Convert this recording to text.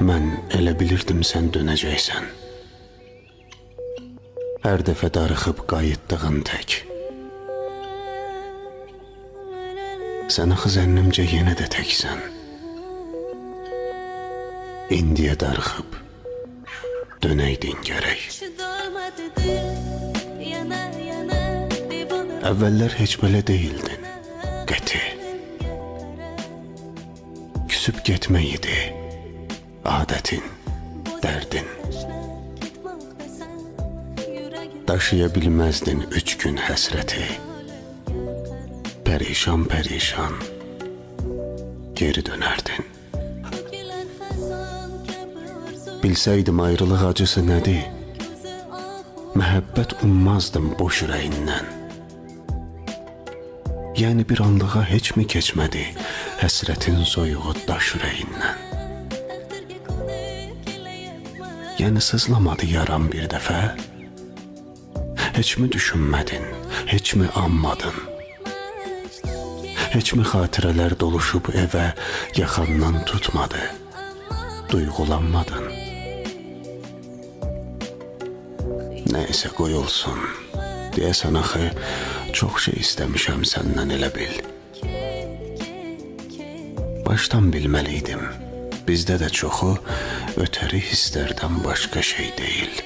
Mən elə bilirdim sən dönəcəksən. Hər dəfə darıxıb qayıtdığın tək. Sən axı zənnimcə yenə də təksən. İndiyə darıxıb dönəydin gərək. Əvvəllər heç belə deyildin, qəti. Küsüb getmək idi adətin, dərdin. Daşıya bilməzdin 3 gün həsrəti. Pərişan pərişan geri dönərdin. Bilsəydim ayrılıq acısı nədir, məhəbbət ummazdım boş ürəyindən. Yəni bir anlığa heç mi keçmədi həsrətin soyuğu daş ürəyindən? Yəni sızlamadı yaram bir dəfə? Heç mi düşünmədin, heç mi anmadın? Heç mi xatirələr doluşub evə yaxandan tutmadı, duyğulanmadın? Nəysə qoy olsun, deyəsən axı çox şey istəmişəm səndən elə bil. Başdan bilməliydim, bizdə də çoxu ötəri hisslərdən başqa şey deyil.